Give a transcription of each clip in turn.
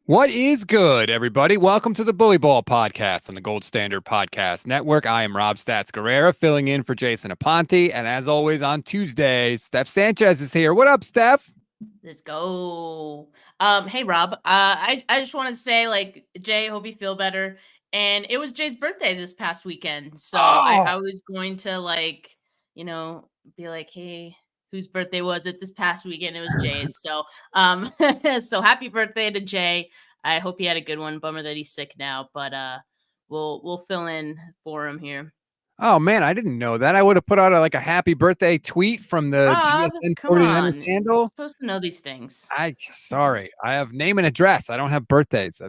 What is good, everybody? Welcome to the Bully Ball Podcast on the Gold Standard Podcast Network. I am Rob Stats Guerrera, filling in for Jason Aponte. And as always on Tuesdays, Steph Sanchez is here. What up, Steph? Let's go. Hey Rob. I just wanted to say, Jay, hope you feel better. And it was Jay's birthday this past weekend. So I Oh, was going to be like, hey, whose birthday was it this past weekend? It was Jay's. So so happy birthday to Jay. I hope he had a good one. Bummer that he's sick now, but we'll fill in for him here. oh man, I didn't know that. I would have put out a happy birthday tweet from the Rob, GSN come 49ers on. You're handle. supposed to know these things. Sorry, I have name and address. I don't have birthdays.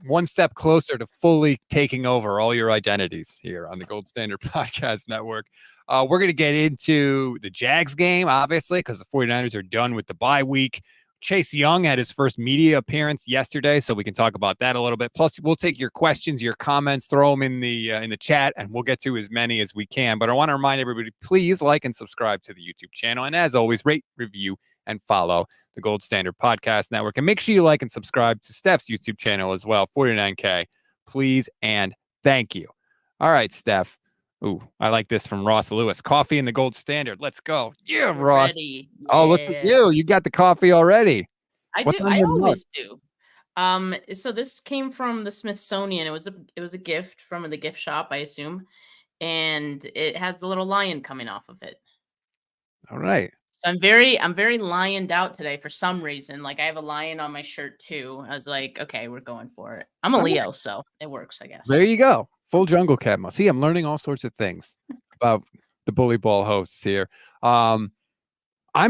One step closer to fully taking over all your identities here on the Gold Standard Podcast Network. We're going to get into the Jags game, obviously, because the 49ers are done with the bye week. Chase Young had his first media appearance yesterday, so we can talk about that a little bit. Plus, we'll take your questions, your comments, throw them in the chat, and we'll get to as many as we can. But I want to remind everybody, please like and subscribe to the YouTube channel. And as always, rate, review, and follow the Gold Standard Podcast Network. And make sure you like and subscribe to Steph's YouTube channel as well, 49K. Please and thank you. All right, Steph. Ooh, I like this from Ross Lewis. Coffee in the Gold Standard. Let's go. Yeah, We're Ross. ready. Oh, look at Yeah. you. You got the coffee already. I do. What's on I your mug? always do. So this came from the Smithsonian. It was a gift from the gift shop, I assume, and it has the little lion coming off of it. All right. So I'm very lioned out today for some reason. Like I have a lion on my shirt too. I was like, okay, we're going for it. I'm a All right. Leo, so it works, I There guess. you go. Full jungle cat. See, I'm learning all sorts of things about the bully ball hosts here. I'm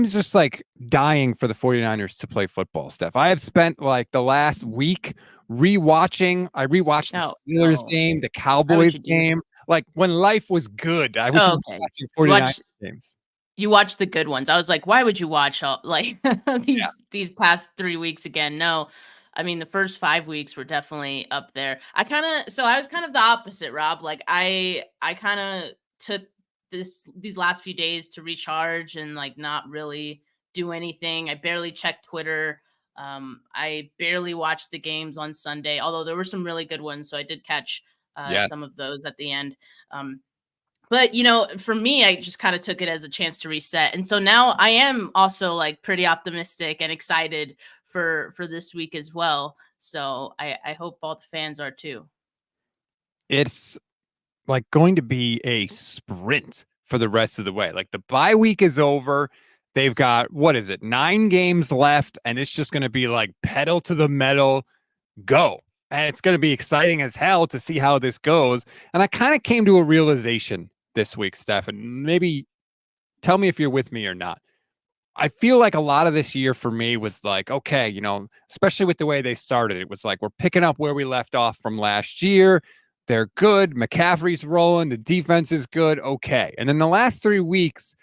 just dying for the 49ers to play football, Steph. I have spent the last week rewatching. I rewatched the Oh Steelers no. game, the Why would Cowboys you do game. that? Like when life was good, I was Oh, okay. watching You 49ers watch games. you watch the good ones. I was like, why would you watch all like Yeah. these past 3 weeks again? No. I mean, the first 5 weeks were definitely up there. I was kind of the opposite, Rob. Like I kind of took these last few days to recharge and like not really do anything. I barely checked Twitter. I barely watched the games on Sunday, although there were some really good ones. So I did catch some Yes. of those at the end. But for me, I just kind of took it as a chance to reset. And so now I am also like pretty optimistic and excited for this week as well. So I hope all the fans are too. It's going to be a sprint for the rest of the way. Like the bye week is over. They've got, what is it, 9 games left, and it's just going to be like pedal to the metal, go. And it's going to be exciting as hell to see how this goes. And I kind of came to a realization this week, Steph, and maybe tell me if you're with me or not. I feel like a lot of this year for me was like, okay, especially with the way they started, it was like we're picking up where we left off from last year. They're good. McCaffrey's rolling. The defense is good. Okay. And then the last 3 weeks,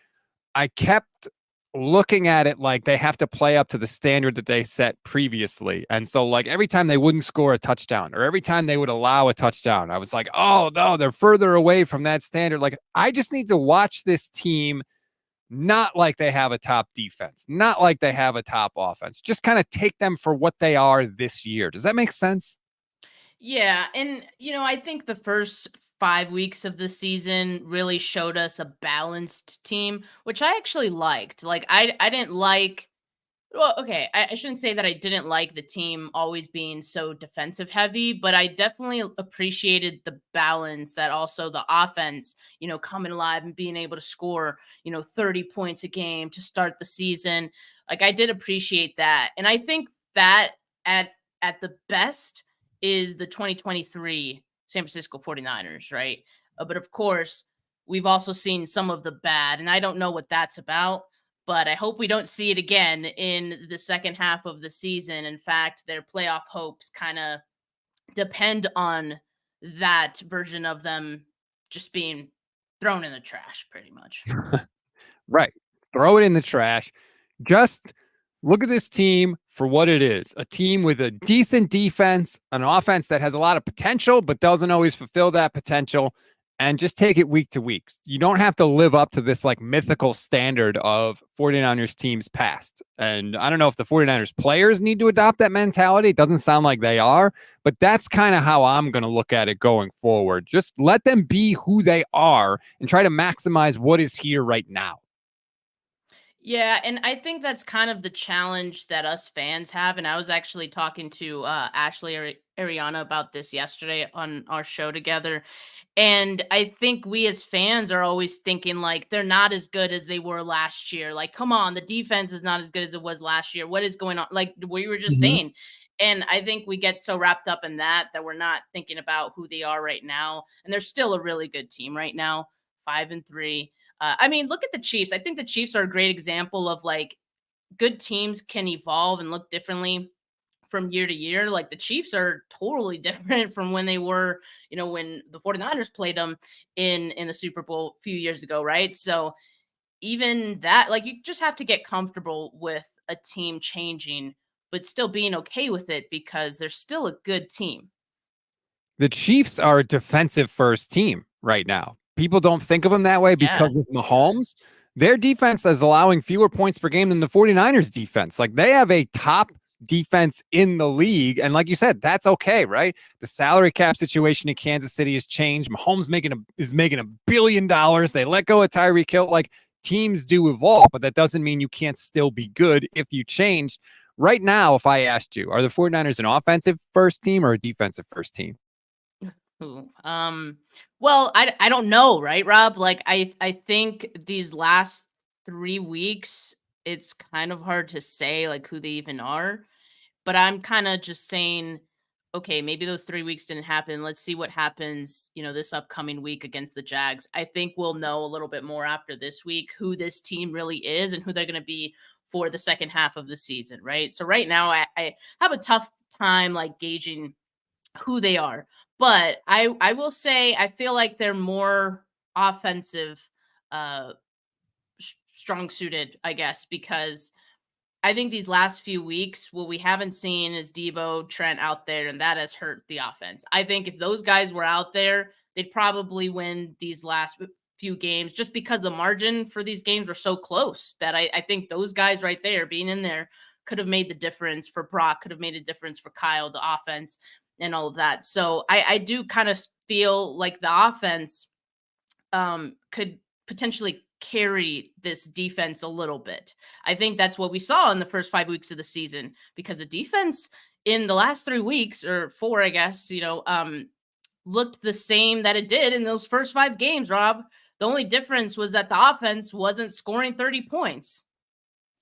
I kept looking at it like they have to play up to the standard that they set previously. And so like every time they wouldn't score a touchdown or every time they would allow a touchdown, I was like, oh no, they're further away from that standard. Like I just need to watch this team not like they have a top defense, not like they have a top offense. Just kind of take them for what they are this year. Does that make sense? Yeah, and I think the first 5 weeks of the season really showed us a balanced team, which I actually liked. Like I didn't like. Well, okay, I shouldn't say that I didn't like the team always being so defensive heavy, but I definitely appreciated the balance that also the offense, coming alive and being able to score, 30 points a game to start the season. Like I did appreciate that. And I think that at the best is the 2023 San Francisco 49ers, right? But of course, we've also seen some of the bad, and I don't know what that's about, but I hope we don't see it again in the second half of the season. In fact, their playoff hopes kind of depend on that version of them just being thrown in the trash, pretty much. Right. Throw it in the trash. Just look at this team for what it is, a team with a decent defense, an offense that has a lot of potential, but doesn't always fulfill that potential, and just take it week to week. You don't have to live up to this like mythical standard of 49ers teams past. And I don't know if the 49ers players need to adopt that mentality. It doesn't sound like they are, but that's kind of how I'm going to look at it going forward. Just let them be who they are and try to maximize what is here right now. Yeah, and I think that's kind of the challenge that us fans have. And I was actually talking to Ashley Ariana about this yesterday on our show together. And I think we as fans are always thinking like they're not as good as they were last year. Like, come on, the defense is not as good as it was last year. What is going on? Like we were just Mhm. saying. And I think we get so wrapped up in that we're not thinking about who they are right now. And they're still a really good team right now, 5-3. I mean, look at the Chiefs. I think the Chiefs are a great example of like good teams can evolve and look differently from year to year. Like the Chiefs are totally different from when they were, when the 49ers played them in the Super Bowl a few years ago, right? So even that, like you just have to get comfortable with a team changing, but still being okay with it because they're still a good team. The Chiefs are a defensive first team right now. People don't think of them that way Yeah. because of Yeah. Mahomes. Their defense is allowing fewer points per game than the 49ers defense. Like they have a top defense in the league. And like you said, that's okay, right? The salary cap situation in Kansas City has changed. Mahomes is making $1 billion. They let go of Tyreek Hill. Like teams do evolve, but that doesn't mean you can't still be good if you change. Right now, if I asked you, are the 49ers an offensive first team or a defensive first team? Ooh, well, I don't know, right, Rob? Like I think these last 3 weeks, it's kind of hard to say like who they even are. But I'm kind of just saying, okay, maybe those 3 weeks didn't happen. Let's see what happens, this upcoming week against the Jags. I think we'll know a little bit more after this week who this team really is and who they're going to be for the second half of the season, right? So right now, I have a tough time like gauging who they are. But I will say I feel like they're more offensive uh strong suited, I guess, because I think these last few weeks, what we haven't seen is Debo, Trent out there, and that has hurt the offense. I think if those guys were out there, they'd probably win these last few games just because the margin for these games were so close that I think those guys right there being in there could have made the difference for Brock, could have made a difference for Kyle, the offense, and all of that. So I do kind of feel like the offense could potentially carry this defense a little bit. I think that's what we saw in the first 5 weeks of the season because the defense in the last 3 weeks or four, I guess, looked the same that it did in those first 5 games, Rob. The only difference was that the offense wasn't scoring 30 points.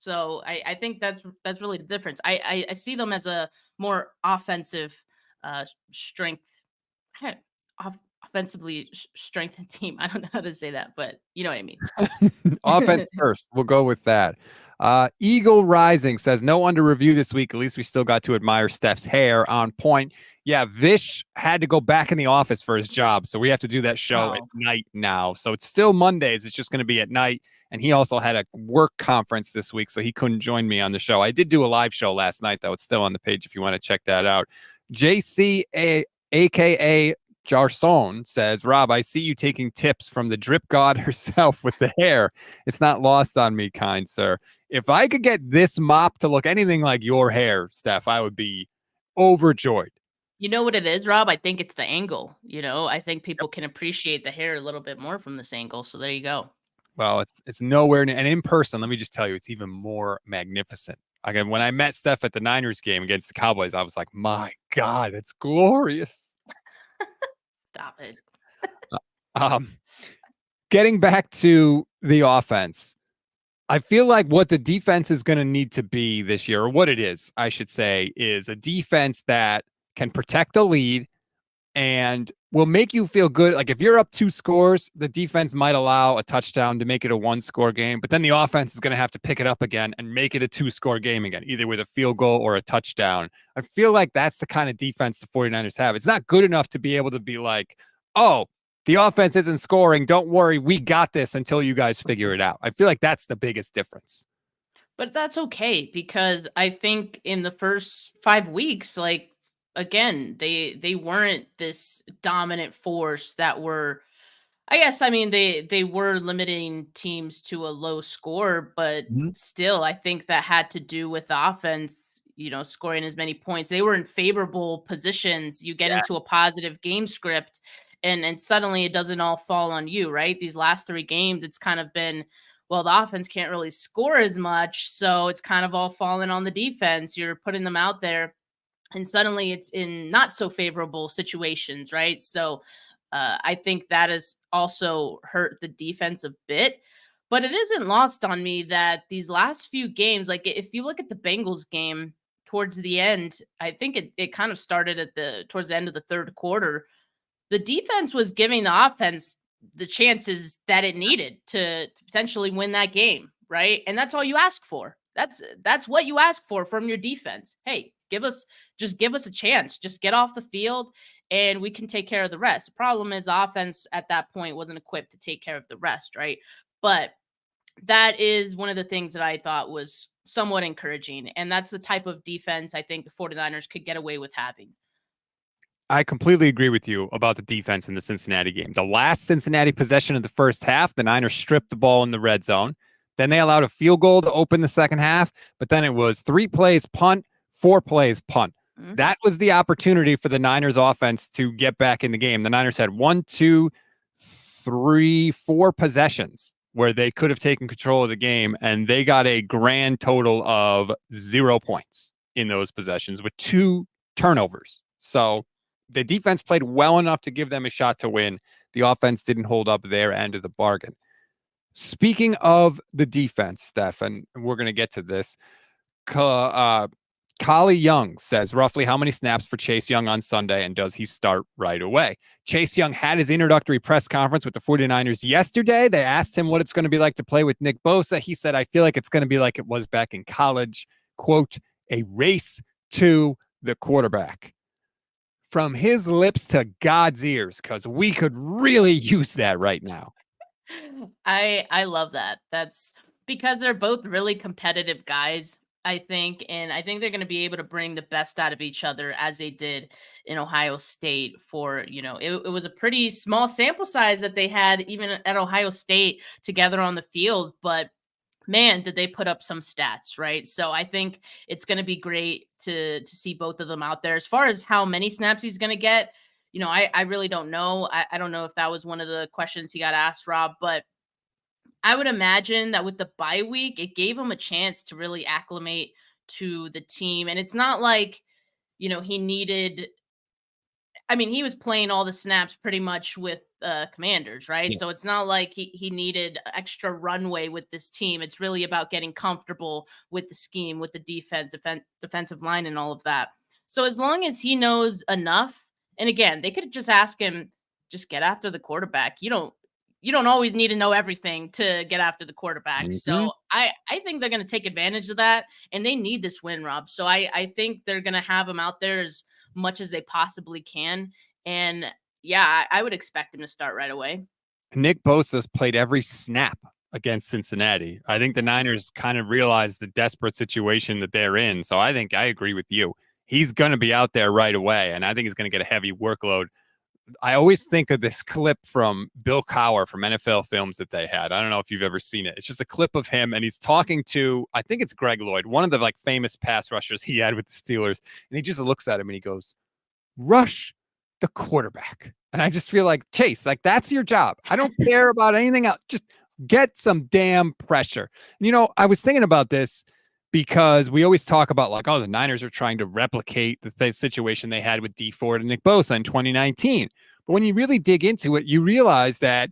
So I think that's really the difference. I see them as a more offensive strength off- offensively strengthened team. I don't know how to say that, but you know what I mean. Offense first. We'll go with that. Eagle Rising says no under review this week. At least we still got to admire Steph's hair on point. Yeah, Vish had to go back in the office for his job, so we have to do that show at Oh, night now. So it's still Mondays. It's just going to be at night. And he also had a work conference this week, so he couldn't join me on the show. I did do a live show last night, though. It's still on the page if you want to check that out. JC, aka Jarson, says, Rob, I see you taking tips from the drip god herself with the hair. It's not lost on me, kind sir. If I could get this mop to look anything like your hair, Steph, I would be overjoyed. you know what it is, Rob? I think it's the angle. I think people can appreciate the hair a little bit more from this angle. So there you go. Well, it's nowhere near, and in person, let me just tell you, it's even more magnificent. Again, when I met Steph at the Niners game against the Cowboys, I was like, my God, it's glorious. Stop it. Uh, Um, getting back to the offense, I feel like what the defense is going to need to be this year, or what it is, I should say, is a defense that can protect a lead and will make you feel good. Like if you're up 2 scores, the defense might allow a touchdown to make it a 1 score game, but then the offense is going to have to pick it up again and make it a 2 score game again, either with a field goal or a touchdown. I feel like that's the kind of defense the 49ers have. It's not good enough to be able to be like, oh, the offense isn't scoring. Don't worry. We got this until you guys figure it out. I feel like that's the biggest difference. But that's okay because I think in the first 5 weeks, like again, they weren't this dominant force that were I guess, I mean, they were limiting teams to a low score, but Mhm. still, I think that had to do with the offense, scoring as many points. They were in favorable positions. You get into Yes. a positive game script, and suddenly it doesn't all fall on you, right? These last 3 games, it's kind of been, well, the offense can't really score as much, so it's kind of all falling on the defense. You're putting them out there, and suddenly it's in not so favorable situations, right? So I think that has also hurt the defense a bit. But it isn't lost on me that these last few games, like if you look at the Bengals game towards the end, I think it kind of started at the towards the end of the third quarter. The defense was giving the offense the chances that it needed to potentially win that game, right? And that's all you ask for. That's what you ask for from your defense. Hey, give us a chance. Just get off the field and we can take care of the rest. The problem is offense at that point wasn't equipped to take care of the rest, right? But that is one of the things that I thought was somewhat encouraging. And that's the type of defense I think the 49ers could get away with having. I completely agree with you about the defense in the Cincinnati game. The last Cincinnati possession of the first half, the Niners stripped the ball in the red zone. Then they allowed a field goal to open the second half, but then it was 3 plays punt, 4 plays punt. Mhm. That was the opportunity for the Niners offense to get back in the game. The Niners had 1, 2, 3, 4 possessions where they could have taken control of the game, and they got a grand total of 0 points in those possessions with 2 turnovers. So the defense played well enough to give them a shot to win. The offense didn't hold up their end of the bargain. Speaking of the defense, Steph, and we're going to get to this, Collie Young says roughly how many snaps for Chase Young on Sunday, and does he start right away? Chase Young had his introductory press conference with the 49ers yesterday. They asked him what it's going to be like to play with Nick Bosa. He said, I feel like it's going to be like it was back in college. Quote, a race to the quarterback. From his lips to God's ears, because we could really use that right now. I love that. That's because they're both really competitive guys, I think, and I think they're going to be able to bring the best out of each other as they did in Ohio State for, it was a pretty small sample size that they had even at Ohio State together on the field, but man, did they put up some stats, right? So I think it's going to be great to see both of them out there. As far as how many snaps he's going to get, I really don't know. I don't know if that was one of the questions he got asked, Rob, but I would imagine that with the bye week, it gave him a chance to really acclimate to the team. And it's not like, he needed, I mean, he was playing all the snaps pretty much with Commanders, right? Yes. So it's not like he needed extra runway with this team. It's really about getting comfortable with the scheme, with the defensive line, and all of that. So as long as he knows enough, and again, they could just ask him, just get after the quarterback. You don't always need to know everything to get after the quarterback. Mm-hmm. So I think they're going to take advantage of that, and they need this win, Rob. So I think they're going to have him out there as much as they possibly can. And yeah, I would expect him to start right away. Nick Bosa's played every snap against Cincinnati. I think the Niners kind of realized the desperate situation that they're in. So I think I agree with you. He's going to be out there right away, and I think he's going to get a heavy workload. I always think of this clip from Bill Cowher from NFL Films that they had. I don't know if you've ever seen it. It's just a clip of him, and he's talking to, I think it's Greg Lloyd, one of the famous pass rushers he had with the Steelers. And he just looks at him and he goes, rush the quarterback. And I just feel like, Chase, that's your job. I don't care about anything else. Just get some damn pressure. And, I was thinking about this because we always talk about the Niners are trying to replicate the situation they had with D Ford and Nick Bosa in 2019. But when you really dig into it, you realize that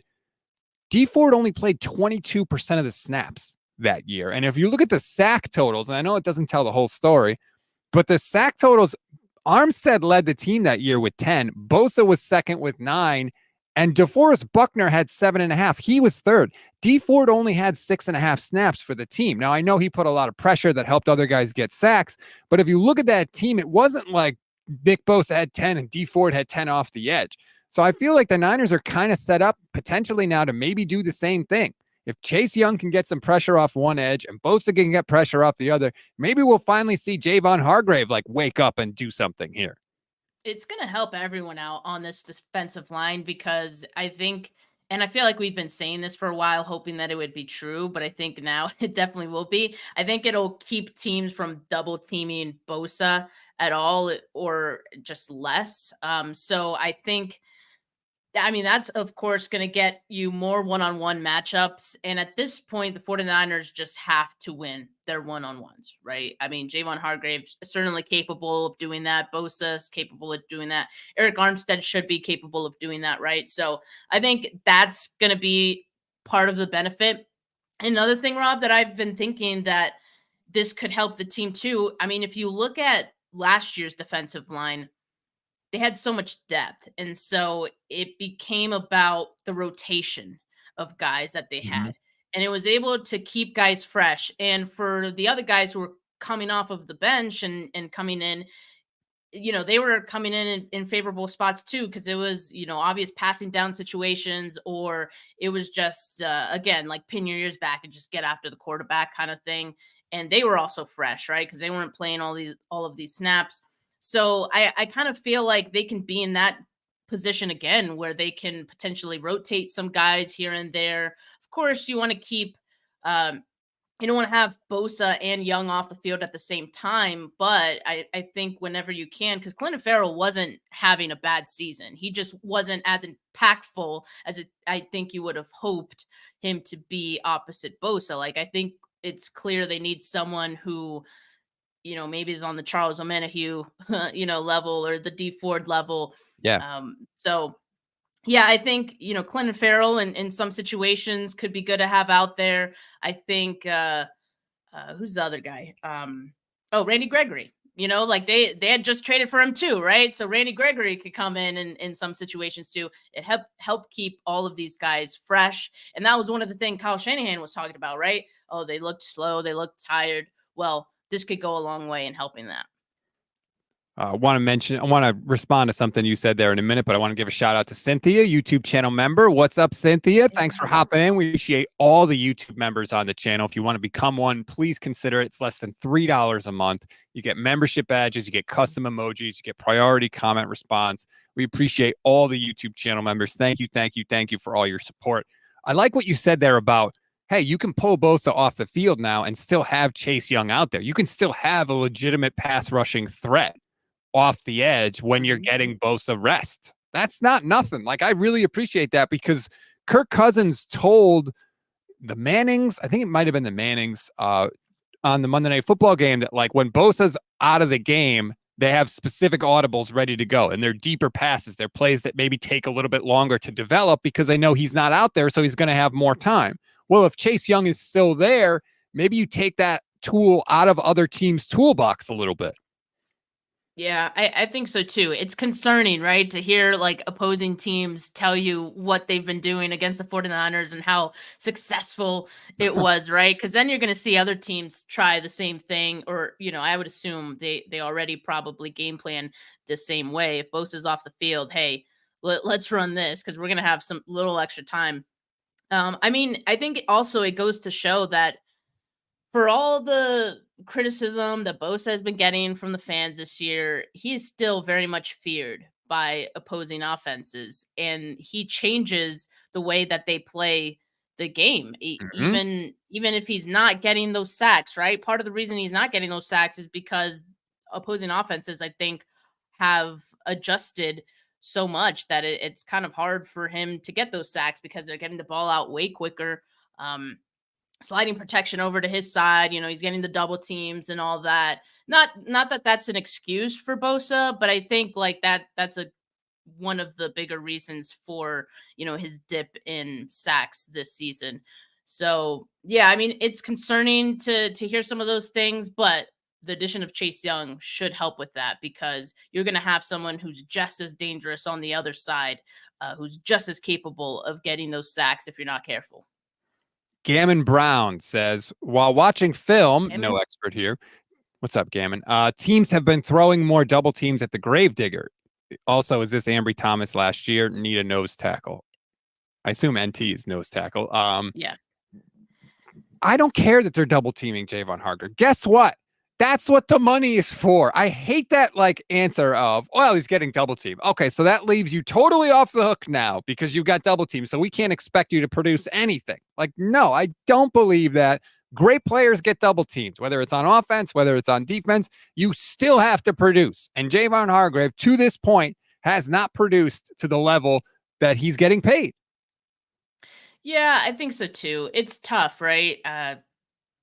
D Ford only played 22% of the snaps that year. And if you look at the sack totals, and I know it doesn't tell the whole story, but the sack totals, Armstead led the team that year with 10. Bosa was second with 9. And DeForest Buckner had 7.5. He was third. D Ford only had 6.5 snaps for the team. Now, I know he put a lot of pressure that helped other guys get sacks. But if you look at that team, it wasn't like Nick Bosa had 10 and D Ford had 10 off the edge. So I feel like the Niners are kind of set up potentially now to maybe do the same thing. If Chase Young can get some pressure off one edge and Bosa can get pressure off the other, maybe we'll finally see Javon Hargrave wake up and do something here. It's going to help everyone out on this defensive line because I think and I feel like we've been saying this for a while, hoping that it would be true, but I think now it definitely will be. I think it'll keep teams from double teaming Bosa at all or just less. So I think I mean, that's of course going to get you more one-on-one matchups. And at this point, the 49ers just have to win their one-on-ones, right? I mean, Javon Hargrave's certainly capable of doing that. Bosa's capable of doing that. Eric Armstead should be capable of doing that, right? So I think that's going to be part of the benefit. Another thing, Rob, that I've been thinking that this could help the team too. I mean, if you look at last year's defensive line, they had so much depth. And so it became about the rotation of guys that they Mhm. had. And it was able to keep guys fresh. And for the other guys who were coming off of the bench and coming in, they were coming in favorable spots too, because it was, obvious passing down situations, or it was just, again, like pin your ears back and just get after the quarterback kind of thing. And they were also fresh, right? Because they weren't playing all of these snaps. So I kind of feel like they can be in that position again where they can potentially rotate some guys here and there. Of course, you want to keep, um, you don't want to have Bosa and Young off the field at the same time, but I think whenever you can, because Clinton Farrell wasn't having a bad season. He just wasn't as impactful as I think you would have hoped him to be opposite Bosa. Like, I think it's clear they need someone who, maybe is on the Charles Omenihu, level, or the D Ford level. Yeah. So yeah, I think, Clinton Farrell in some situations could be good to have out there. I think who's the other guy? Randy Gregory. Like they had just traded for him too, right? So Randy Gregory could come in some situations too. It help keep all of these guys fresh. And that was one of the things Kyle Shanahan was talking about, right? Oh, they looked slow, they looked tired. Well, this could go a long way in helping that. I want to respond to something you said there in a minute, but I want to give a shout out to Cynthia, YouTube channel member. What's up, Cynthia? Thanks for hopping in. We appreciate all the YouTube members on the channel. If you want to become one, please consider it. It's less than $3 a month. You get membership badges, you get custom emojis, you get priority comment response. We appreciate all the YouTube channel members. Thank you, thank you, thank you for all your support. I like what you said there about, hey, you can pull Bosa off the field now and still have Chase Young out there. You can still have a legitimate pass rushing threat off the edge when you're getting Bosa rest. That's not nothing. Like, I really appreciate that, because Kirk Cousins told the Mannings, I think it might have been the Mannings, on the Monday Night Football game, that like when Bosa's out of the game, they have specific audibles ready to go, and they're deeper passes. They're plays that maybe take a little bit longer to develop because they know he's not out there, so he's going to have more time. Well, if Chase Young is still there, maybe you take that tool out of other teams' toolbox a little bit. Yeah, I think so too. It's concerning, right? To hear like opposing teams tell you what they've been doing against the 49ers and how successful it was, right? Because then you're going to see other teams try the same thing, or, I would assume they already probably game plan the same way. If Bosa's off the field, hey, let's run this because we're going to have some little extra time. I mean, I think also it goes to show that for all the criticism that Bosa has been getting from the fans this year, he is still very much feared by opposing offenses, and he changes the way that they play the game. Mhm. Even if he's not getting those sacks, right? Part of the reason he's not getting those sacks is because opposing offenses, I think, have adjusted so much that it's kind of hard for him to get those sacks because they're getting the ball out way quicker. Sliding protection over to his side, he's getting the double teams and all that. Not that that's an excuse for Bosa, but I think like that's one of the bigger reasons for, his dip in sacks this season. So, yeah, I mean, it's concerning to hear some of those things, but the addition of Chase Young should help with that, because you're going to have someone who's just as dangerous on the other side, who's just as capable of getting those sacks if you're not careful. Gammon Brown says, while watching film, Gammon? no expert here. What's up, Gammon? Teams have been throwing more double teams at the Gravedigger. Also, is this Ambry Thomas last year? Need a nose tackle. I assume NT's nose tackle. Yeah. I don't care that they're double teaming Javon Hargrave. Guess what? That's what the money is for. I hate that like answer of, well, he's getting double team. Okay, so that leaves you totally off the hook now because you got double team. So we can't expect you to produce anything. Like, no, I don't believe that. Great players get double teamed, whether it's on offense, whether it's on defense. You still have to produce. And Javon Hargrave, to this point, has not produced to the level that he's getting paid. Yeah, I think so too. It's tough, right?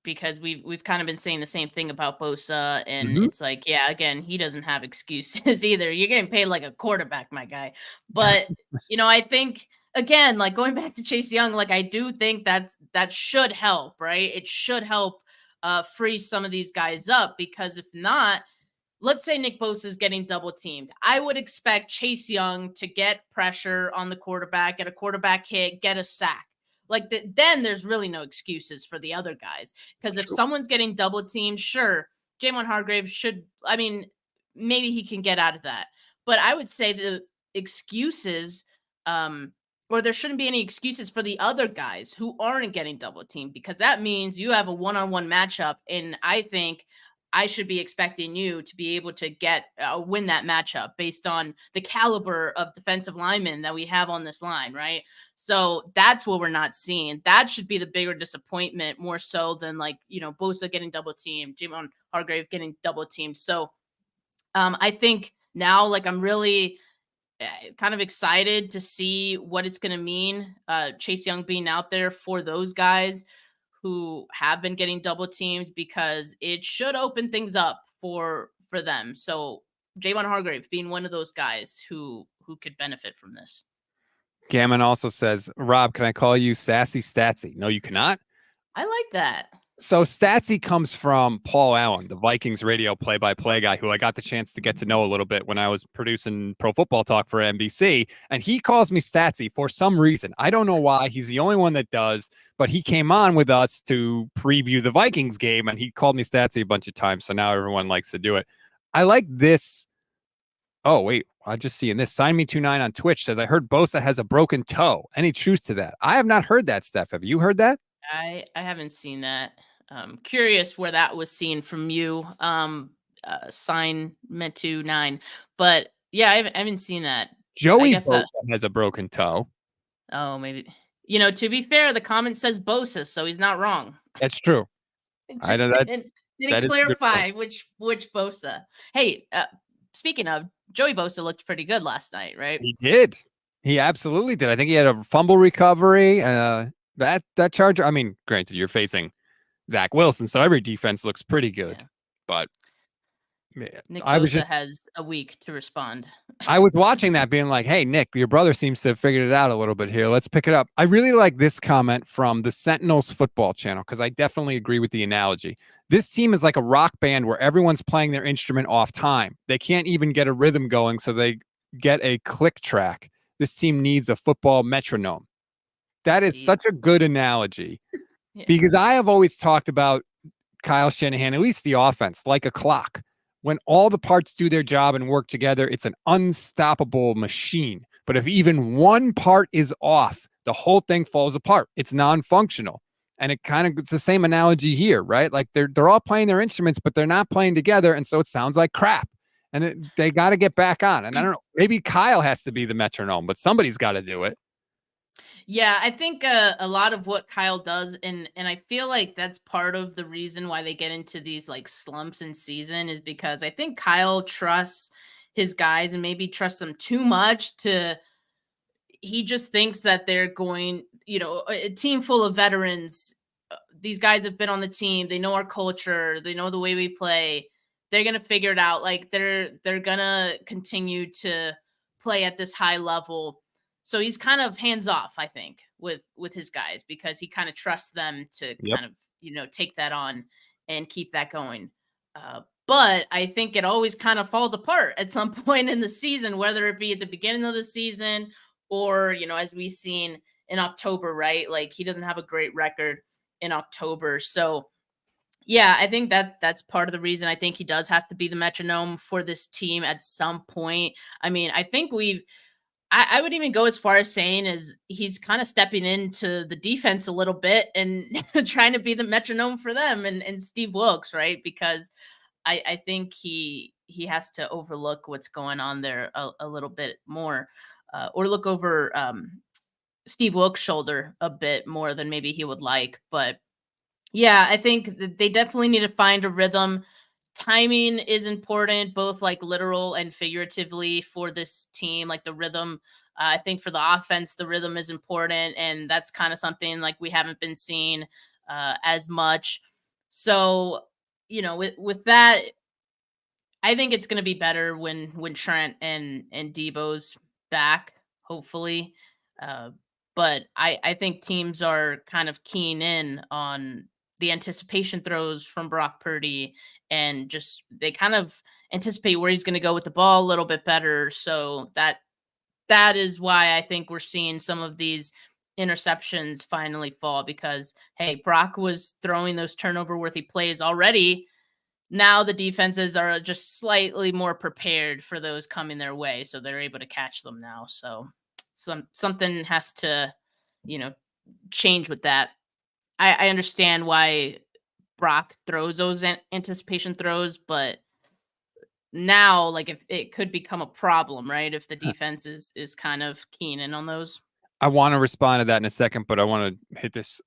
Because we've kind of been saying the same thing about Bosa, and Mm-hmm. it's like, yeah, again, he doesn't have excuses either. You're getting paid like a quarterback, my guy. But I think again, like going back to Chase Young, like I do think that should help, right? It should help free some of these guys up because if not, let's say Nick Bosa is getting double teamed. I would expect Chase Young to get pressure on the quarterback, get a quarterback hit, get a sack. Like then there's really no excuses for the other guys. Because if True. someone's getting double teamed, sure, Jamon Hargrave should, I mean, maybe he can get out of that. But I would say the excuses, or there shouldn't be any excuses for the other guys who aren't getting double teamed because that means you have a one-on-one matchup. And I think I should be expecting you to be able to get win that matchup based on the caliber of defensive linemen that we have on this line, right? So that's what we're not seeing. That should be the bigger disappointment, more so than like Bosa getting double teamed, Javon Hargrave getting double teamed. So I think now, like I'm really kind of excited to see what it's going to mean. Chase Young being out there for those guys who have been getting double teamed because it should open things up for them. So Javon Hargrave being one of those guys who could benefit from this. Gammon also says, Rob, can I call you Sassy Statsy? No, you cannot. I like that. So Statsy comes from Paul Allen, the Vikings radio play-by-play guy who I got the chance to get to know a little bit when I was producing Pro Football Talk for NBC. And he calls me Statsy for some reason. I don't know why. He's the only one that does, but he came on with us to preview the Vikings game and he called me Statsy a bunch of times. So now everyone likes to do it. I like this. Oh, wait. I'm just seeing this. Sign Me 29 on Twitch says, I heard Bosa has a broken toe. Any truth to that? I have not heard that, Steph. Have you heard that? I haven't seen that. Curious where that was seen from you. Sign meant to 9, but yeah, I haven't seen that. I Joey guess Bosa that. has a broken toe. Oh, maybe. To be fair, the comment says Bosa, so he's not wrong. That's true. It I just know that didn't that is a good point. clarify which Bosa. Hey, speaking of, Joey Bosa looked pretty good last night, right? He did. He absolutely did. I think he had a fumble recovery. That Charger. I mean, granted, you're facing Zach Wilson, so every defense looks pretty good. Yeah. But man, Nick I was Bosa just has a week to respond. I was watching that, being like, "Hey, Nick, your brother seems to have figured it out a little bit here. Let's pick it up." I really like this comment from the Sentinels football channel because I definitely agree with the analogy. This team is like a rock band where everyone's playing their instrument off time. They can't even get a rhythm going, so they get a click track. This team needs a football metronome. That is Steve. such a good analogy Yeah. because I have always talked about Kyle Shanahan, at least the offense, like a clock. When all the parts do their job and work together, it's an unstoppable machine. But if even one part is off, the whole thing falls apart. It's non-functional. And it's the same analogy here, right? Like they're all playing their instruments, but they're not playing together. And so it sounds like crap. And they got to get back on. And I don't know, maybe Kyle has to be the metronome, but somebody's got to do it. Yeah, I think a lot of what Kyle does, and I feel like that's part of the reason why they get into these like slumps in season is because I think Kyle trusts his guys and maybe trusts them too much to. He just thinks that they're going, a team full of veterans. These guys have been on the team. They know our culture. They know the way we play. They're gonna figure it out. Like they're gonna continue to play at this high level. So he's kind of hands off, I think, with his guys because he kind of trusts them to Yep. kind of take that on and keep that going. But I think it always kind of falls apart at some point in the season, whether it be at the beginning of the season or as we've seen in October, right? Like he doesn't have a great record in October, so yeah, I think that's part of the reason. I think he does have to be the metronome for this team at some point. I mean, I think I would even go as far as saying is he's kind of stepping into the defense a little bit and trying to be the metronome for them and Steve Wilkes, right? Because I think he has to overlook what's going on there a little bit more, or look over Steve Wilkes' shoulder a bit more than maybe he would like. But yeah, I think they definitely need to find a rhythm. Timing is important, both like literal and figuratively for this team. Like the rhythm, I think for the offense, the rhythm is important, and that's kind of something like we haven't been seeing as much. So, with that, I think it's going to be better when Trent and Debo's back, hopefully. Uh, but I think teams are kind of keen in on the anticipation throws from Brock Purdy, and just they kind of anticipate where he's going to go with the ball a little bit better. So that is why I think we're seeing some of these interceptions finally fall, because hey, Brock was throwing those turnover worthy plays already. Now the defenses are just slightly more prepared for those coming their way, so they're able to catch them now. So something has to, you know, change with that. I understand why Brock throws those anticipation throws, but now, like, if it could become a problem, right? If the defense is kind of keen in on those. I want to respond to that in a second, but I want to hit this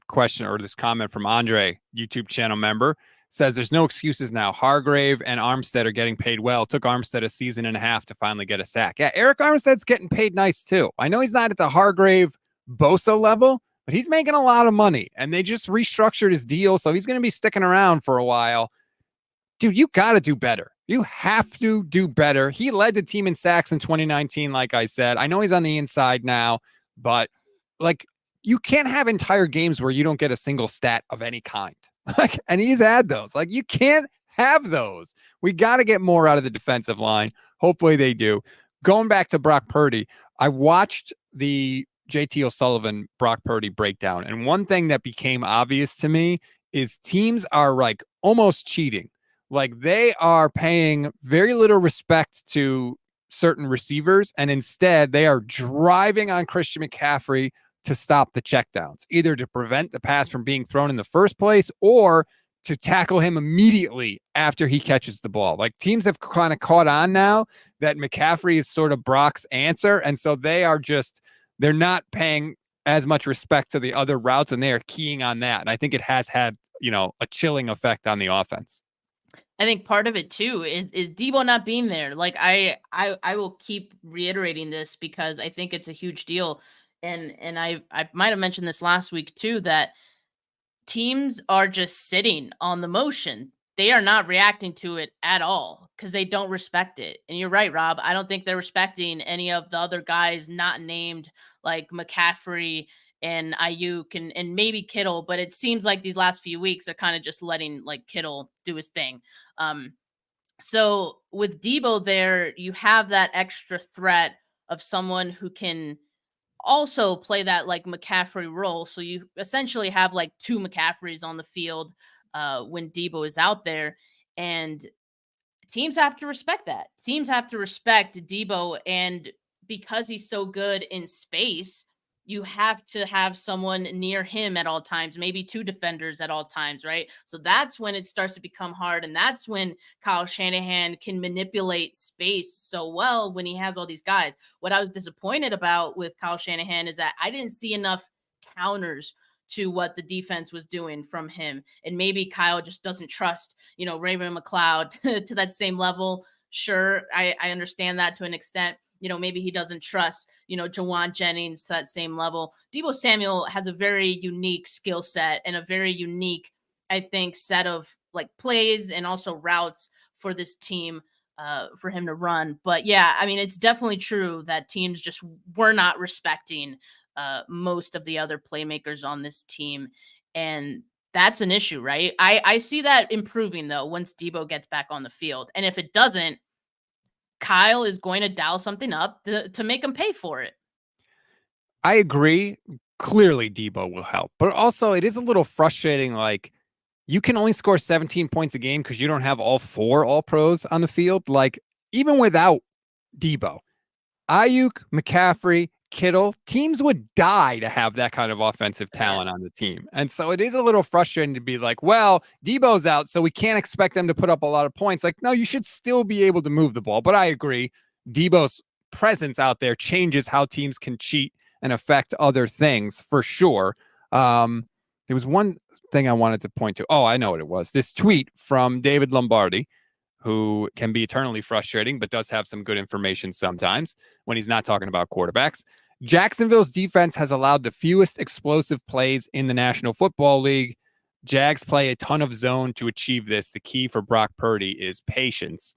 question or this comment from Andre, YouTube channel member. Says there's no excuses now. Hargrave and Armstead are getting paid well. It took Armstead a season and a half to finally get a sack. Yeah, Eric Armstead's getting paid nice too. I know he's not at the Hargrave Bosa level, but he's making a lot of money, and they just restructured his deal, so he's going to be sticking around for a while. Dude, you got to do better. You have to do better. He led the team in sacks in 2019, like I said. I know he's on the inside now, but like you can't have entire games where you don't get a single stat of any kind. Like, and he's had those. Like, you can't have those. We got to get more out of the defensive line. Hopefully they do. Going back to Brock Purdy, I watched the JT O'Sullivan Brock Purdy breakdown, and one thing that became obvious to me is teams are like almost cheating. Like they are paying very little respect to certain receivers, and instead they are driving on Christian McCaffrey to stop the checkdowns, either to prevent the pass from being thrown in the first place or to tackle him immediately after he catches the ball. Like teams have kind of caught on now that McCaffrey is sort of Brock's answer. And so they're not paying as much respect to the other routes, and they are keying on that. And I think it has had, a chilling effect on the offense. I think part of it too is Debo not being there. Like I will keep reiterating this because I think it's a huge deal. And I might have mentioned this last week too, that teams are just sitting on the motion. They are not reacting to it at all because they don't respect it. And you're right, Rob. I don't think they're respecting any of the other guys not named, like McCaffrey and Ayuk and maybe Kittle. But it seems like these last few weeks are kind of just letting like Kittle do his thing. So with Debo there, you have that extra threat of someone who can also play that like McCaffrey role. So you essentially have like two McCaffreys on the field when Debo is out there. And teams have to respect that. Teams have to respect Debo. And because he's so good in space, you have to have someone near him at all times, maybe two defenders at all times, right? So that's when it starts to become hard. And that's when Kyle Shanahan can manipulate space so well when he has all these guys. What I was disappointed about with Kyle Shanahan is that I didn't see enough counters to what the defense was doing from him. And maybe Kyle just doesn't trust, Raymond McLeod to that same level. Sure, I understand that to an extent. Maybe he doesn't trust, Jawan Jennings to that same level. Debo Samuel has a very unique skill set and a very unique, I think, set of like plays and also routes for this team for him to run. But yeah, I mean, it's definitely true that teams just were not respecting most of the other playmakers on this team. And that's an issue, right? I see that improving though once Debo gets back on the field. And if it doesn't, Kyle is going to dial something up to make him pay for it. I agree. Clearly, Debo will help. But also, it is a little frustrating. Like, you can only score 17 points a game because you don't have all four All-Pros on the field. Like, even without Debo, Ayuk, McCaffrey, Kittle, teams would die to have that kind of offensive Yeah. talent on the team. And so it is a little frustrating to be like, well, Debo's out, so we can't expect them to put up a lot of points. Like, no, you should still be able to move the ball. But I agree. Debo's presence out there changes how teams can cheat and affect other things for sure. There was one thing I wanted to point to. Oh, I know what it was. This tweet from David Lombardi, who can be eternally frustrating, but does have some good information sometimes when he's not talking about quarterbacks. Jacksonville's defense has allowed the fewest explosive plays in the National Football League. Jags play a ton of zone to achieve this. The key for Brock Purdy is patience.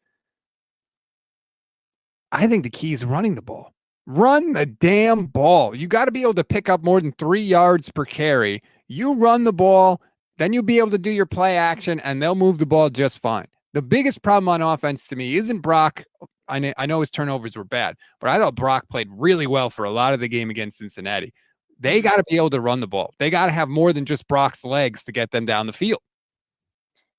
I think the key is running the ball. Run the damn ball. You got to be able to pick up more than 3 yards per carry. You run the ball, then you'll be able to do your play action, and they'll move the ball just fine. The biggest problem on offense to me isn't Brock. I know his turnovers were bad, but I thought Brock played really well for a lot of the game against Cincinnati. They got to be able to run the ball. They got to have more than just Brock's legs to get them down the field.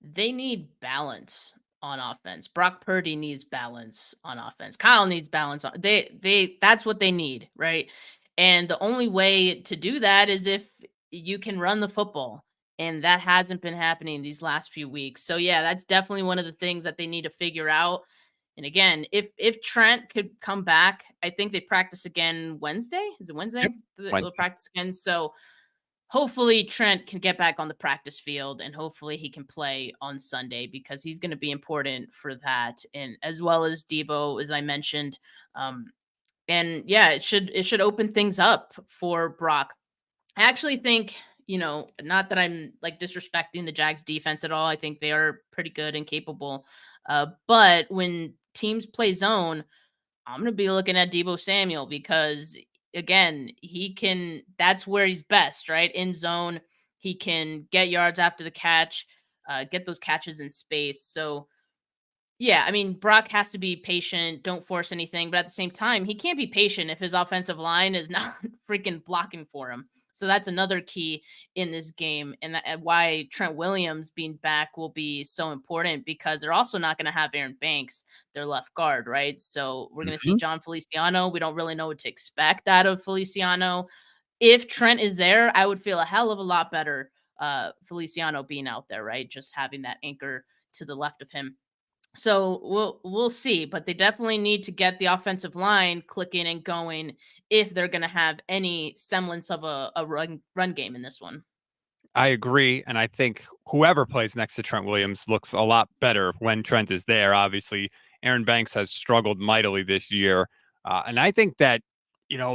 They need balance on offense. Brock Purdy needs balance on offense. Kyle needs balance on that's what they need, right? And the only way to do that is if you can run the football. And that hasn't been happening these last few weeks. So yeah, that's definitely one of the things that they need to figure out. And again, if Trent could come back, I think they practice again Wednesday. Is it Wednesday? Yep. They'll Wednesday. practice again. So hopefully Trent can get back on the practice field and hopefully he can play on Sunday because he's going to be important for that. And as well as Debo, as I mentioned. And yeah, it should open things up for Brock. I actually think, not that I'm like disrespecting the Jags defense at all. I think they are pretty good and capable. But when teams play zone, I'm going to be looking at Debo Samuel because again, that's where he's best, right? In zone, he can get yards after the catch, get those catches in space. So yeah, I mean, Brock has to be patient, don't force anything, but at the same time, he can't be patient if his offensive line is not freaking blocking for him. So that's another key in this game, and why Trent Williams being back will be so important because they're also not going to have Aaron Banks, their left guard, right? So we're going to see Mhm. John Feliciano. We don't really know what to expect out of Feliciano. If Trent is there, I would feel a hell of a lot better. Feliciano being out there, right? Just having that anchor to the left of him. So we'll see, but they definitely need to get the offensive line clicking and going if they're going to have any semblance of a run game in this one. I agree. And I think whoever plays next to Trent Williams looks a lot better when Trent is there. Obviously, Aaron Banks has struggled mightily this year. And I think that,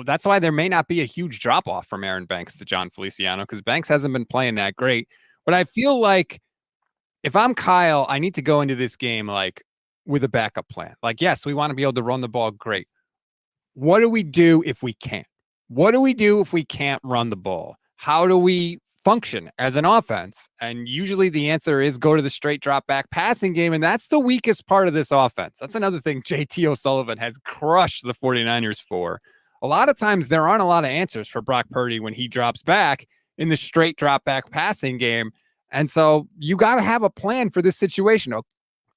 that's why there may not be a huge drop off from Aaron Banks to John Feliciano because Banks hasn't been playing that great. But I feel like if I'm Kyle, I need to go into this game like with a backup plan. Like, yes, we want to be able to run the ball great. What do we do if we can't? What do we do if we can't run the ball? How do we function as an offense? And usually the answer is go to the straight drop back passing game. And that's the weakest part of this offense. That's another thing JT O'Sullivan has crushed the 49ers for. A lot of times there aren't a lot of answers for Brock Purdy when he drops back in the straight drop back passing game. And so you got to have a plan for this situation.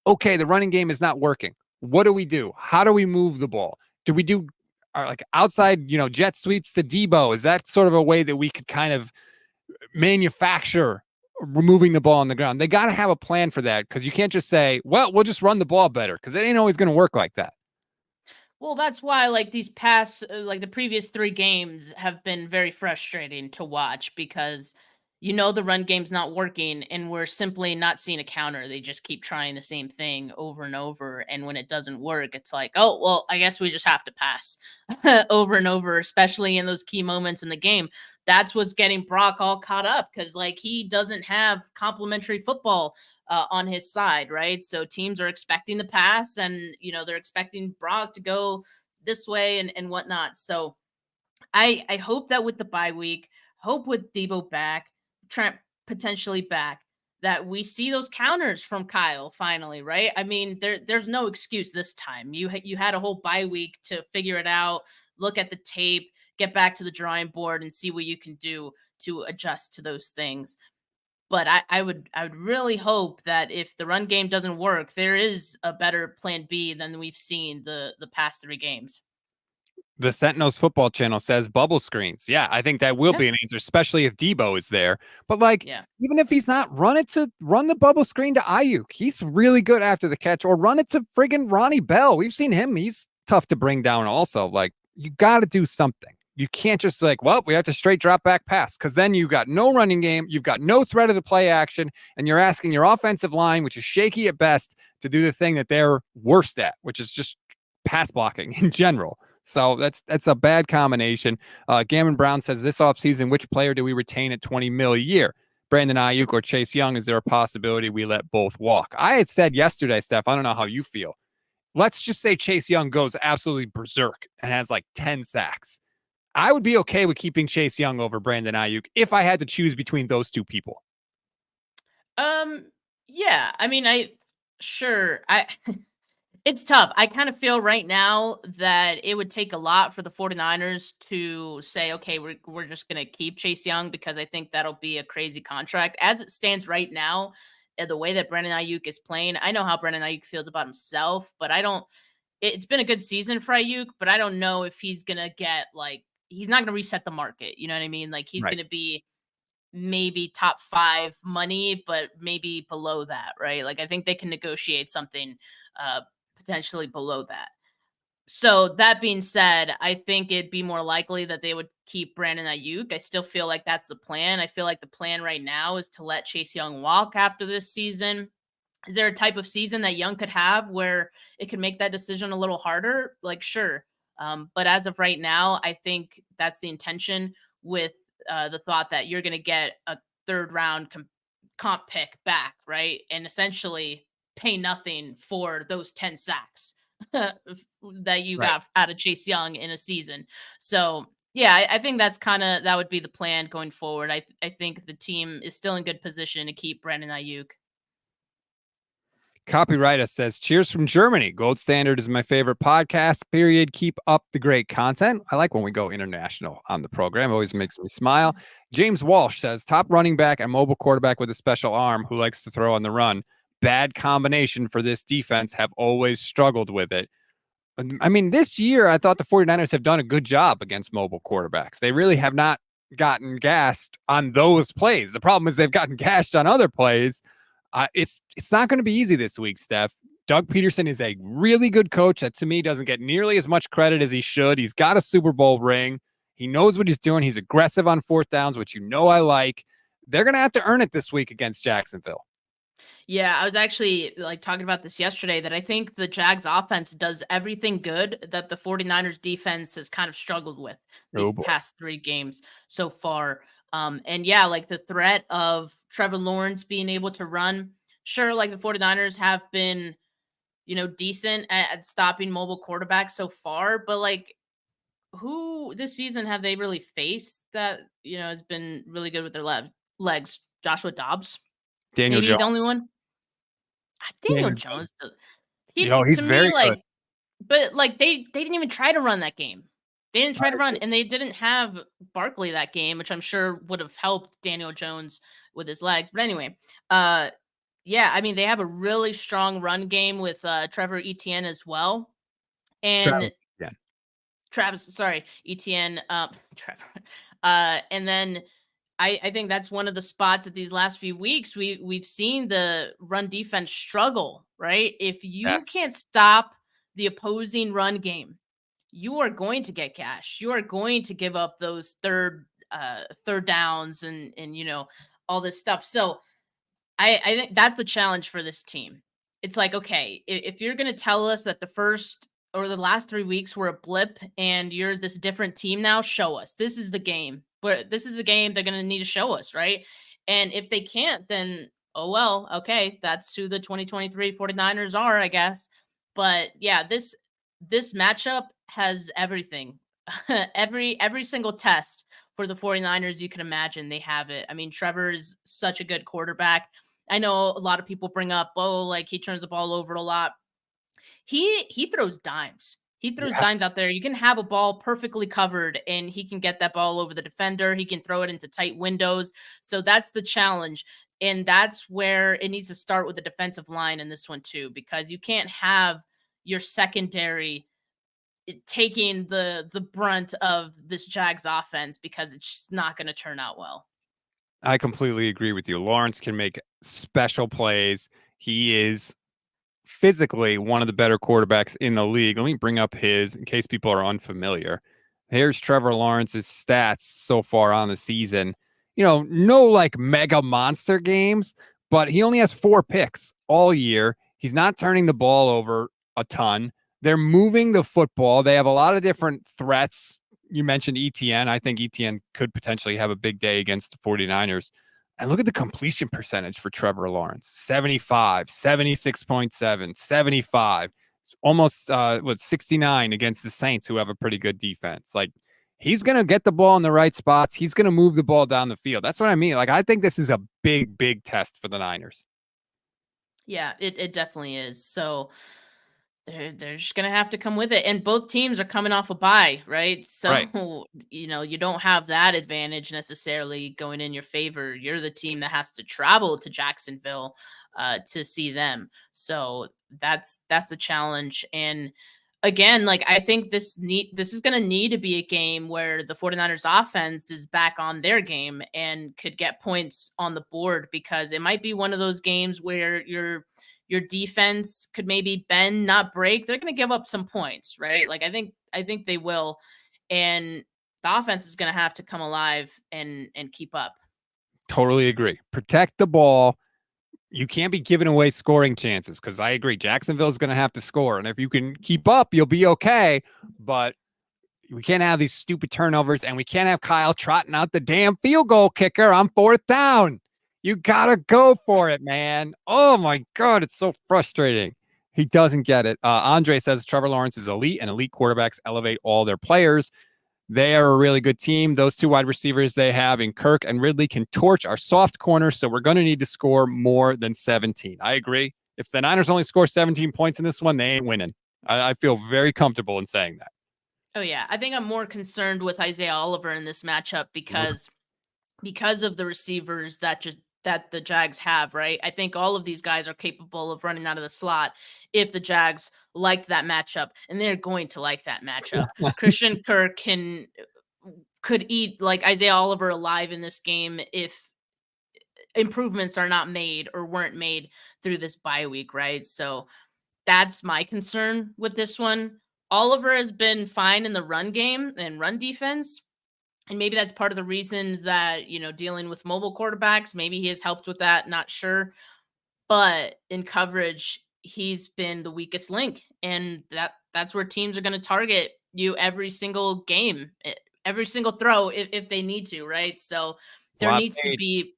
Okay, the running game is not working. What do we do? How do we move the ball? Do we do like outside, jet sweeps to Debo? Is that sort of a way that we could kind of manufacture removing the ball on the ground? They got to have a plan for that because you can't just say, well, we'll just run the ball better because it ain't always going to work like that. Well, that's why like these past like the previous 3 games have been very frustrating to watch because the run game's not working and we're simply not seeing a counter. They just keep trying the same thing over and over and when it doesn't work, it's like, "Oh, well, I guess we just have to pass." Over and over, especially in those key moments in the game. That's what's getting Brock all caught up cuz like he doesn't have complementary football on his side, right? So teams are expecting the pass, and they're expecting Brock to go this way and whatnot. So I hope that with the bye week, hope with Debo back, Trent potentially back, that we see those counters from Kyle finally, right? I mean, there's no excuse this time. You had a whole bye week to figure it out, look at the tape, get back to the drawing board, and see what you can do to adjust to those things. But I would really hope that if the run game doesn't work, there is a better plan B than we've seen the past 3 games. The Sentinels football channel says bubble screens. Yeah, I think that will Yeah. be an answer, especially if Debo is there. But like, Yeah. even if he's not, run the bubble screen to Ayuk. He's really good after the catch, or run it to friggin' Ronnie Bell. We've seen him. He's tough to bring down also. Like, you got to do something. You can't just like, well, we have to straight drop back pass, because then you've got no running game, you've got no threat of the play action, and you're asking your offensive line, which is shaky at best, to do the thing that they're worst at, which is just pass blocking in general. So that's a bad combination. Gammon Brown says this offseason, which player do we retain at 20 mil a year? Brandon Ayuk or Chase Young? Is there a possibility we let both walk? I had said yesterday, Steph, I don't know how you feel. Let's just say Chase Young goes absolutely berserk and has like 10 sacks. I would be okay with keeping Chase Young over Brandon Ayuk if I had to choose between those two people. Um, yeah, I mean, I it's tough. I kind of feel right now that it would take a lot for the 49ers to say, okay, we're just going to keep Chase Young, because I think that'll be a crazy contract. As it stands right now, the way that Brandon Ayuk is playing, I know how Brandon Ayuk feels about himself, but I don't. It's been a good season for Ayuk, but I don't know if he's going to get like, he's not going to reset the market. You know what I mean? Like, he's Right. going to be maybe top 5 money, but maybe below that, right? Like, I think they can negotiate something uh potentially below that. So that being said, I think it'd be more likely that they would keep Brandon Ayuk. I still feel like that's the plan. I feel like the plan right now is to let Chase Young walk after this season. Is there a type of season that Young could have where it could make that decision a little harder? Like, sure. But as of right now, I think that's the intention, with the thought that you're going to get a third round comp pick back, right? And essentially pay nothing for those 10 sacks that you Right. got out of Chase Young in a season. So, yeah, I think that's kind of that would be the plan going forward. I think the team is still in good position to keep Brandon Ayuk. Copywriter says, cheers from Germany. Gold Standard is my favorite podcast, period. Keep up the great content. I like when we go international on the program. It always makes me smile. James Walsh says, top running back and mobile quarterback with a special arm who likes to throw on the run. Bad combination for this defense. Have always struggled with it. I mean, this year, I thought the 49ers have done a good job against mobile quarterbacks. They really have not gotten gassed on those plays. The problem is they've gotten gashed on other plays. It's not going to be easy this week, Steph. Doug Peterson is a really good coach that, to me, doesn't get nearly as much credit as he should. He's got a Super Bowl ring. He knows what he's doing. He's aggressive on fourth downs, which I like. They're going to have to earn it this week against Jacksonville. Yeah, I was actually like talking about this yesterday, that I think the Jags offense does everything good that the 49ers defense has kind of struggled with Oh, these boy. past 3 games so far. And yeah, like the threat of Trevor Lawrence being able to run, sure, like the 49ers have been, decent at stopping mobile quarterbacks so far, but like, who this season have they really faced that, has been really good with their legs? Joshua Dobbs, Daniel maybe the only Jones. one. Daniel Daniel Jones. Jones, Yo, he he's to me, very good. like, but like they didn't even try to run that game. They didn't try I to run, agree. and they didn't have Barkley that game, which I'm sure would have helped Daniel Jones with his legs. But anyway, uh, yeah, I mean they have a really strong run game with Trevor Etienne as well, and Travis. Yeah. Travis, sorry, Etienne, Trevor, and then I think that's one of the spots that these last few weeks we've seen the run defense struggle, right? If you Yes. can't stop the opposing run game, you are going to get cash. You are going to give up those third downs and all this stuff. So I think that's the challenge for this team. It's like, okay, if you're going to tell us that the first or the last 3 weeks were a blip and you're this different team now, show us. This is the game. But this is the game they're going to need to show us, right? And if they can't, then oh well, okay, that's who the 2023 49ers are, I guess. But yeah, this matchup has everything. Every single test for the 49ers you can imagine, they have it. I mean, Trevor is such a good quarterback. I know a lot of people bring up, oh, like he turns the ball over a lot. He throws dimes. He throws Yeah. dimes out there. You can have a ball perfectly covered and he can get that ball over the defender. He can throw it into tight windows. So that's the challenge. And that's where it needs to start with the defensive line in this one too, because you can't have your secondary taking the brunt of this Jags offense because it's just not going to turn out well. I completely agree with you. Lawrence can make special plays. He is physically one of the better quarterbacks in the league. Let me bring up his in case people are unfamiliar. Here's Trevor Lawrence's stats so far on the season. No like mega monster games, but he only has 4 picks all year. He's not turning the ball over a ton. They're moving the football. They have a lot of different threats. You mentioned ETN. I think ETN could potentially have a big day against the 49ers. And look at the completion percentage for Trevor Lawrence 75, 76.7, 75. It's almost 69 against the Saints, who have a pretty good defense. Like, he's going to get the ball in the right spots. He's going to move the ball down the field. That's what I mean. Like, I think this is a big, big test for the Niners. Yeah, it definitely is. So they're just gonna have to come with it. And both teams are coming off a bye, right? Right. So you don't have that advantage necessarily going in your favor. You're the team that has to travel to Jacksonville to see them. So that's the challenge. And again, like I think this is going to need to be a game where the 49ers offense is back on their game and could get points on the board, because it might be one of those games where your defense could maybe bend, not break. They're going to give up some points, right? Like I think they will, and the offense is going to have to come alive and keep up. Totally agree. Protect the ball. You can't be giving away scoring chances, because I agree. Jacksonville's going to have to score. And if you can keep up, you'll be okay. But we can't have these stupid turnovers, and we can't have Kyle trotting out the damn field goal kicker on 4th down. You got to go for it, man. Oh, my God. It's so frustrating. He doesn't get it. Andre says Trevor Lawrence is elite, and elite quarterbacks elevate all their players. They are a really good team. Those 2 wide receivers they have in Kirk and Ridley can torch our soft corner, so we're going to need to score more than 17. I agree. If the Niners only score 17 points in this one, they ain't winning. I feel very comfortable in saying that. Oh yeah, I think I'm more concerned with Isaiah Oliver in this matchup because of the receivers that the Jags have, right? I think all of these guys are capable of running out of the slot if the Jags liked that matchup, and they're going to like that matchup. Christian Kirk could eat like Isaiah Oliver alive in this game if improvements are not made or weren't made through this bye week, right? So that's my concern with this one. Oliver has been fine in the run game and run defense. And maybe that's part of the reason that, dealing with mobile quarterbacks, maybe he has helped with that, not sure. But in coverage, he's been the weakest link. And that's where teams are going to target you every single game, every single throw if they need to, right? So there Slot needs to fade. be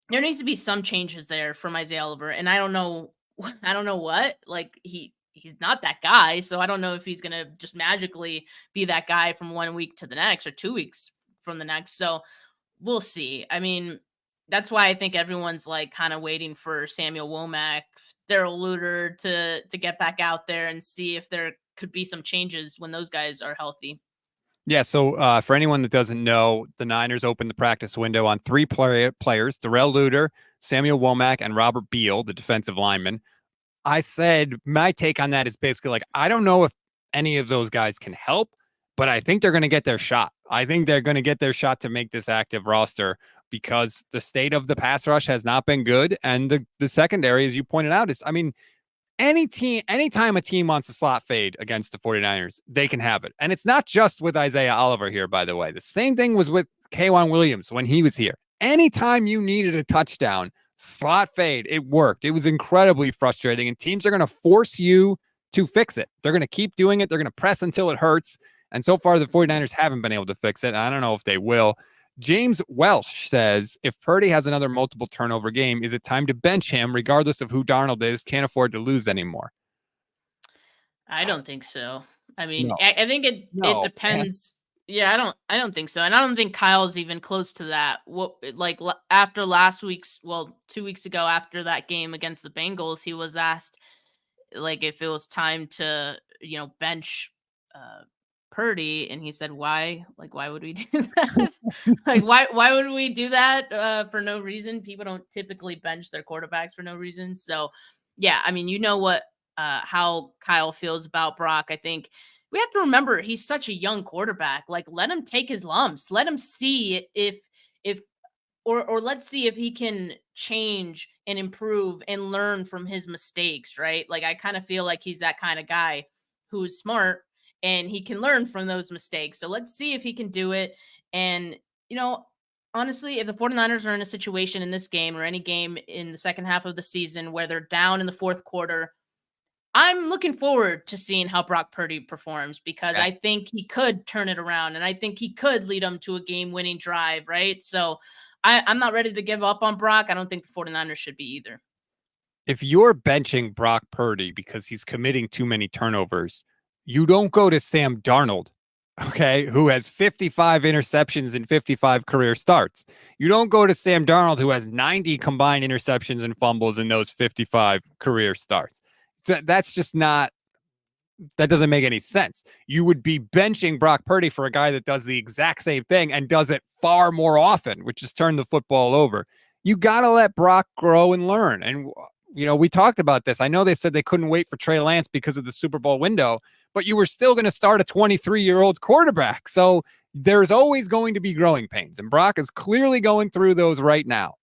there needs to be some changes there from Isaiah Oliver, and I don't know I don't know what. Like he's not that guy, so I don't know if he's going to just magically be that guy from 1 week to the next or 2 weeks from the next. So we'll see. I mean, that's why I think everyone's like kind of waiting for Samuel Womack, Daryl Luter to get back out there and see if there could be some changes when those guys are healthy. Yeah, so for anyone that doesn't know, the Niners opened the practice window on 3 players, Darrell Luter, Samuel Womack, and Robert Beal, the defensive lineman. I said my take on that is basically like, I don't know if any of those guys can help, but I think they're going to get their shot. I think they're going to get their shot to make this active roster, because the state of the pass rush has not been good. And the secondary, as you pointed out, is, I mean, anytime a team wants to slot fade against the 49ers, they can have it. And it's not just with Isaiah Oliver here, by the way. The same thing was with K'Wan Williams when he was here. Anytime you needed a touchdown, slot fade, it worked. It was incredibly frustrating, and teams are going to force you to fix it. They're going to keep doing it. They're going to press until it hurts. And so far, the 49ers haven't been able to fix it. I don't know if they will. James Welsh says, if Purdy has another multiple turnover game, is it time to bench him regardless of who Darnold is? Can't afford to lose anymore. I don't think so. I mean, No, I think it no, man. depends. Yeah, I don't think so, and I don't think Kyle's even close to that. What like after last week's, 2 weeks ago after that game against the Bengals, he was asked like if it was time to bench uh Purdy, and he said why? Like why would we do that? Like why would we do that for no reason? People don't typically bench their quarterbacks for no reason. So yeah, I mean, what how Kyle feels about Brock. I think we have to remember he's such a young quarterback. Like, let him take his lumps. Let him see if or let's see if he can change and improve and learn from his mistakes, right? Like, I kind of feel like he's that kind of guy who's smart and he can learn from those mistakes. So let's see if he can do it. And, you know, honestly, if the 49ers are in a situation in this game or any game in the second half of the season where they're down in the fourth quarter, I'm looking forward to seeing how Brock Purdy performs because I Yes. think he could turn it around and I think he could lead them to a game winning drive, right? So I'm not ready to give up on Brock. I don't think the 49ers should be either. If you're benching Brock Purdy because he's committing too many turnovers, you don't go to Sam Darnold, okay, who has 55 interceptions and 55 career starts. You don't go to Sam Darnold, who has 90 combined interceptions and fumbles in those 55 career starts. So that's just not, that doesn't make any sense. You would be benching Brock Purdy for a guy that does the exact same thing and does it far more often, which is turn the football over. You got to let Brock grow and learn. And, you know, we talked about this. I know they said they couldn't wait for Trey Lance because of the Super Bowl window, but you were still going to start a 23-year-old quarterback. So there's always going to be growing pains. And Brock is clearly going through those right now,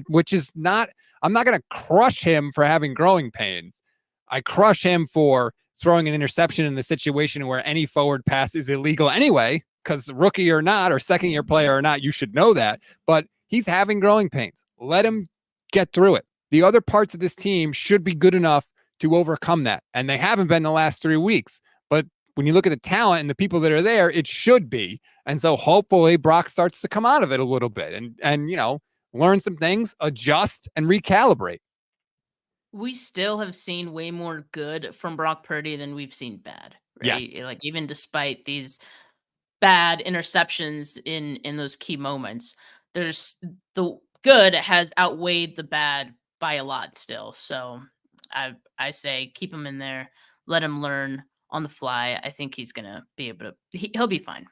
which is not, I'm not going to crush him for having growing pains. I crush him for throwing an interception in the situation where any forward pass is illegal anyway, because rookie or not, or second year player or not, you should know that. But he's having growing pains. Let him get through it. The other parts of this team should be good enough to overcome that. And they haven't been the last 3 weeks. But when you look at the talent and the people that are there, it should be. And so hopefully Brock starts to come out of it a little bit and you know, learn some things, adjust, and recalibrate. We still have seen way more good from Brock Purdy than we've seen bad, right? Yes. Like, even despite these bad interceptions in those key moments, there's the good has outweighed the bad by a lot still. So I say keep him in there, let him learn on the fly. I think he's gonna be able to. He'll be fine.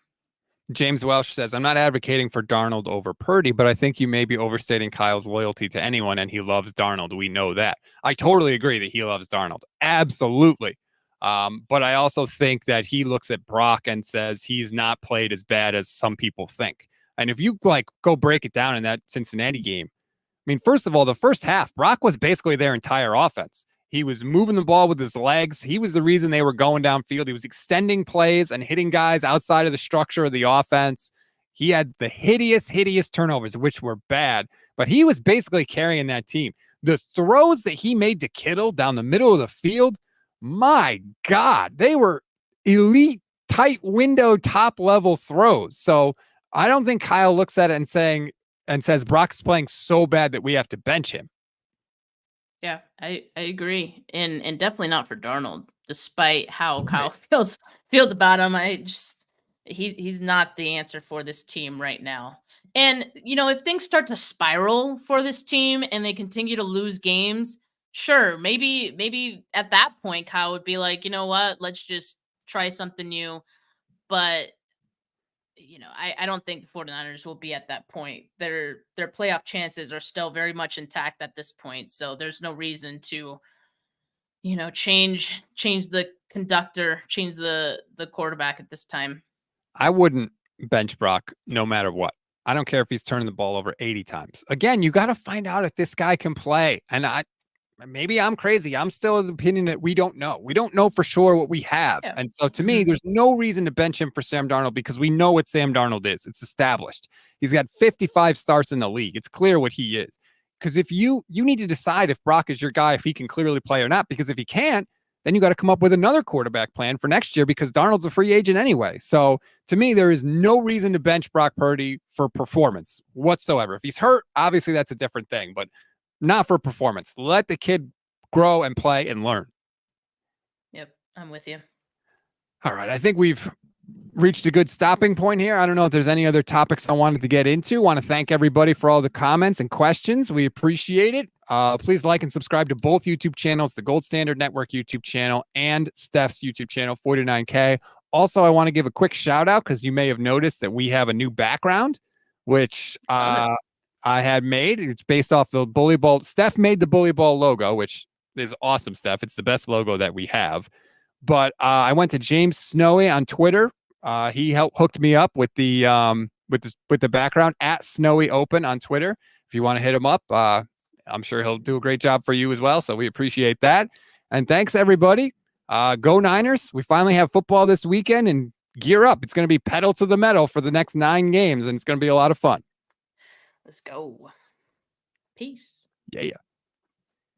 James Welsh says, I'm not advocating for Darnold over Purdy, but I think you may be overstating Kyle's loyalty to anyone, and he loves Darnold. We know that. I totally agree that he loves Darnold. Absolutely. But I also think that he looks at Brock and says he's not played as bad as some people think. And if you like go break it down in that Cincinnati game, I mean, first of all, the first half, Brock was basically their entire offense. He was moving the ball with his legs. He was the reason they were going downfield. He was extending plays and hitting guys outside of the structure of the offense. He had the hideous turnovers, which were bad, but he was basically carrying that team. The throws that he made to Kittle down the middle of the field, my God, they were elite, tight window, top level throws. So I don't think Kyle looks at it and says Brock's playing so bad that we have to bench him. Yeah, I agree, and definitely not for Darnold, despite how Kyle Right. feels about him. I just he's not the answer for this team right now. And you know, if things start to spiral for this team and they continue to lose games, sure, maybe at that point Kyle would be like, you know what, let's just try something new. But you know, I don't think the 49ers will be at that point. Their playoff chances are still very much intact at this point. So there's no reason to, you know, change the conductor, change the quarterback at this time. I wouldn't bench Brock no matter what. I don't care if he's turning the ball over 80 times. Again, you got to find out if this guy can play. And maybe I'm crazy. I'm still of the opinion that we don't know. We don't know for sure what we have. Yeah. And so to me, Mhm. there's no reason to bench him for Sam Darnold because we know what Sam Darnold is. It's established. He's got 55 starts in the league. It's clear what he is. Because if you need to decide if Brock is your guy, if he can clearly play or not, because if he can't, then you got to come up with another quarterback plan for next year because Darnold's a free agent anyway. So to me, there is no reason to bench Brock Purdy for performance whatsoever. If he's hurt, obviously that's a different thing, but not for performance. Let the kid grow and play and learn. Yep, I'm with you. All right. I think we've reached a good stopping point here. I don't know if there's any other topics I wanted to get into. Want to thank everybody for all the comments and questions. We appreciate it. Please like and subscribe to both YouTube channels, the Gold Standard Network YouTube channel and Steph's YouTube channel, 49K. Also, I want to give a quick shout out because you may have noticed that we have a new background, which Love it. I had made. It's based off the Bully Ball. Steph made the Bully Ball logo, which is awesome, Steph. It's the best logo that we have. But I went to James Snowy on Twitter. He hooked me up with the background at Snowy Open on Twitter. If you want to hit him up, I'm sure he'll do a great job for you as well. So we appreciate that. And thanks everybody. Go Niners. We finally have football this weekend and gear up. It's going to be pedal to the metal for the next 9 games, and it's going to be a lot of fun. Let's go. Peace. Yeah.